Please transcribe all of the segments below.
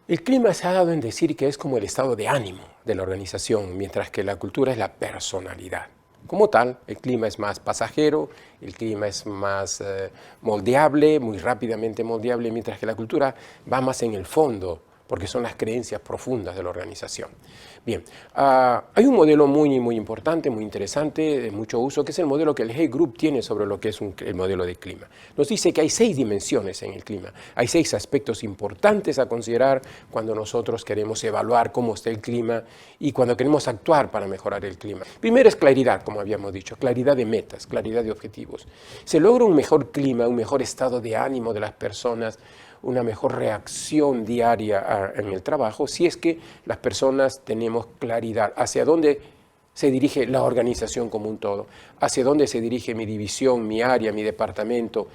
El clima se ha dado en decir que es como el estado de ánimo de la organización, mientras que la cultura es la personalidad. Como tal, el clima es más pasajero, el clima es más moldeable, muy rápidamente moldeable, mientras que la cultura va más en el fondo, porque son las creencias profundas de la organización. Bien, hay un modelo muy importante, muy interesante, de mucho uso, que es el modelo que el Hay Group tiene sobre lo que es el modelo de clima. Nos dice que hay 6 dimensiones en el clima, hay 6 aspectos importantes a considerar cuando nosotros queremos evaluar cómo está el clima y cuando queremos actuar para mejorar el clima. Primero es claridad, como habíamos dicho, claridad de metas, claridad de objetivos. Se logra un mejor clima, un mejor estado de ánimo de las personas, una mejor reacción diaria en el trabajo si es que las personas tenemos claridad hacia dónde se dirige la organización como un todo, hacia dónde se dirige mi división, mi área, mi departamento,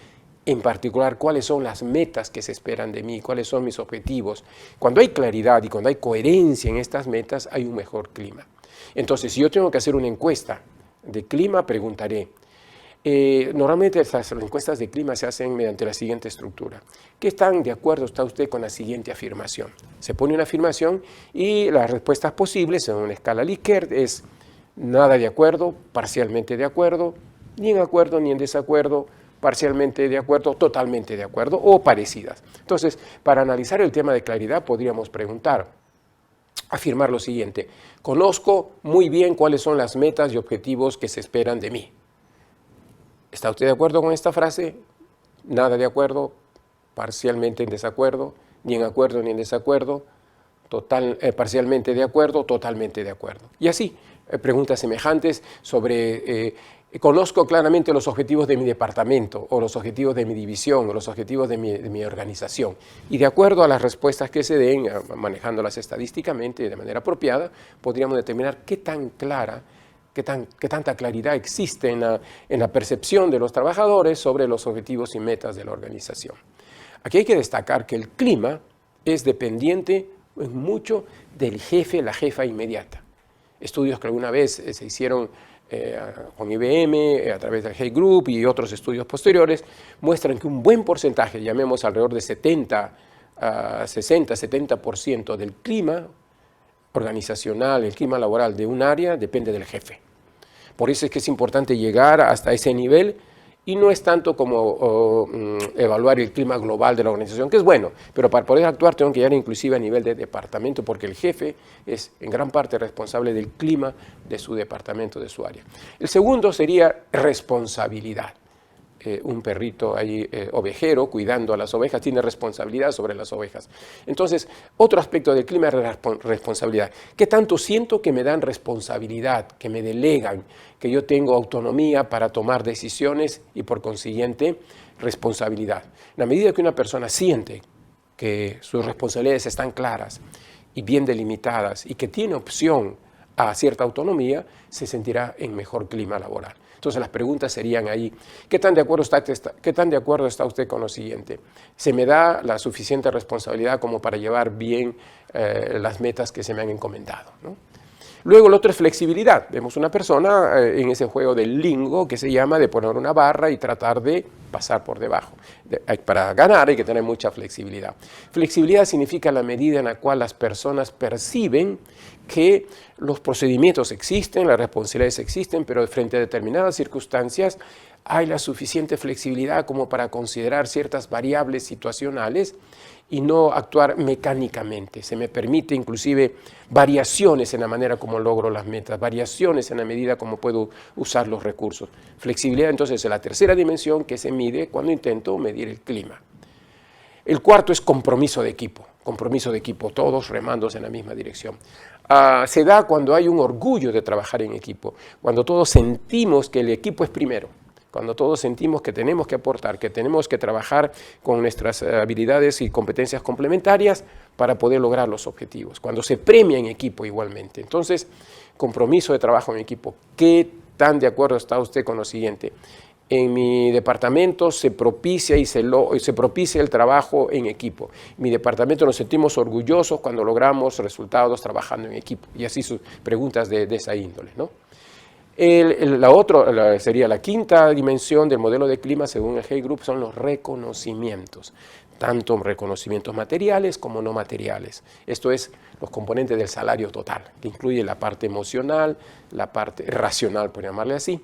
en particular cuáles son las metas que se esperan de mí, cuáles son mis objetivos. Cuando hay claridad y cuando hay coherencia en estas metas, hay un mejor clima. Entonces, si yo tengo que hacer una encuesta de clima, preguntaré, normalmente las encuestas de clima se hacen mediante la siguiente estructura. ¿Qué tan de acuerdo está usted con la siguiente afirmación? Se pone una afirmación y las respuestas posibles en una escala Likert es nada de acuerdo, parcialmente de acuerdo, ni en acuerdo ni en desacuerdo, parcialmente de acuerdo, totalmente de acuerdo o parecidas. Entonces, para analizar el tema de claridad podríamos afirmar lo siguiente: conozco muy bien cuáles son las metas y objetivos que se esperan de mí. ¿Está usted de acuerdo con esta frase? Nada de acuerdo, parcialmente en desacuerdo, ni en acuerdo ni en desacuerdo, parcialmente de acuerdo, totalmente de acuerdo. Y así, preguntas semejantes sobre, conozco claramente los objetivos de mi departamento, o los objetivos de mi división, o los objetivos de mi organización. Y de acuerdo a las respuestas que se den, manejándolas estadísticamente de manera apropiada, podríamos determinar qué tan clara, qué tanta claridad existe en la percepción de los trabajadores sobre los objetivos y metas de la organización. Aquí hay que destacar que el clima es dependiente en mucho del jefe, la jefa inmediata. Estudios que alguna vez se hicieron con IBM, a través del Hay Group y otros estudios posteriores, muestran que un buen porcentaje, llamemos alrededor de 60-70% del clima organizacional, el clima laboral de un área depende del jefe. Por eso es que es importante llegar hasta ese nivel y no es tanto como evaluar el clima global de la organización, que es bueno, pero para poder actuar tengo que llegar inclusive a nivel de departamento, porque el jefe es en gran parte responsable del clima de su departamento, de su área. El segundo sería responsabilidad. Un perrito ahí ovejero cuidando a las ovejas tiene responsabilidad sobre las ovejas. Entonces, otro aspecto del clima es la responsabilidad. ¿Qué tanto siento que me dan responsabilidad, que me delegan, que yo tengo autonomía para tomar decisiones y por consiguiente responsabilidad? En la medida que una persona siente que sus responsabilidades están claras y bien delimitadas y que tiene opción a cierta autonomía, se sentirá en mejor clima laboral. Entonces las preguntas serían ahí, ¿qué tan de acuerdo está usted con lo siguiente? ¿Se me da la suficiente responsabilidad como para llevar bien las metas que se me han encomendado, ¿no? Luego, lo otro es flexibilidad. Vemos una persona en ese juego del lingo que se llama de poner una barra y tratar de pasar por debajo. Para ganar hay que tener mucha flexibilidad. Flexibilidad significa la medida en la cual las personas perciben que los procedimientos existen, las responsabilidades existen, pero frente a determinadas circunstancias hay la suficiente flexibilidad como para considerar ciertas variables situacionales y no actuar mecánicamente. Se me permite inclusive variaciones en la manera como logro las metas, variaciones en la medida como puedo usar los recursos. Flexibilidad entonces es la tercera dimensión que se mide cuando intento medir el clima. El cuarto es compromiso de equipo, todos remándose en la misma dirección. Se da cuando hay un orgullo de trabajar en equipo, cuando todos sentimos que el equipo es primero, cuando todos sentimos que tenemos que aportar, que tenemos que trabajar con nuestras habilidades y competencias complementarias para poder lograr los objetivos, cuando se premia en equipo igualmente. Entonces, compromiso de trabajo en equipo. ¿Qué tan de acuerdo está usted con lo siguiente? En mi departamento se propicia el trabajo en equipo. En mi departamento nos sentimos orgullosos cuando logramos resultados trabajando en equipo. Y así sus preguntas de esa índole, ¿no? Sería la quinta dimensión del modelo de clima, según el Hay Group, son los reconocimientos, tanto reconocimientos materiales como no materiales. Esto es los componentes del salario total, que incluye la parte emocional, la parte racional, por llamarle así.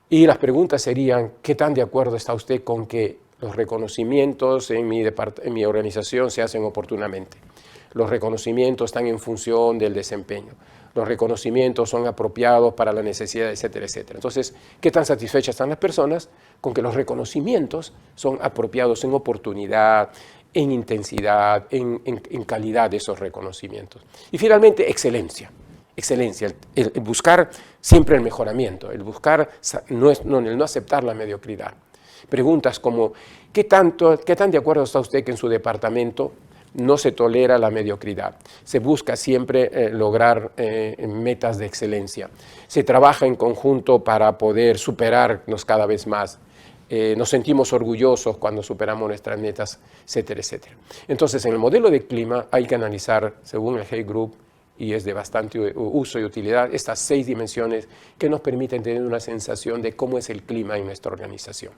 Y las preguntas serían, ¿qué tan de acuerdo está usted con que los reconocimientos en mi organización se hacen oportunamente? Los reconocimientos están en función del desempeño. Los reconocimientos son apropiados para la necesidad, etcétera, etcétera. Entonces, ¿qué tan satisfechas están las personas con que los reconocimientos son apropiados en oportunidad, en intensidad, en calidad de esos reconocimientos? Y finalmente, excelencia. Excelencia, el buscar siempre el mejoramiento, el buscar, el no aceptar la mediocridad. Preguntas como, ¿qué tan de acuerdo está usted que en su departamento no se tolera la mediocridad? Se busca siempre lograr metas de excelencia. Se trabaja en conjunto para poder superarnos cada vez más. Nos sentimos orgullosos cuando superamos nuestras metas, etcétera, etcétera. Entonces, en el modelo de clima hay que analizar, según el Hay Group, y es de bastante uso y utilidad, estas 6 dimensiones que nos permiten tener una sensación de cómo es el clima en nuestra organización.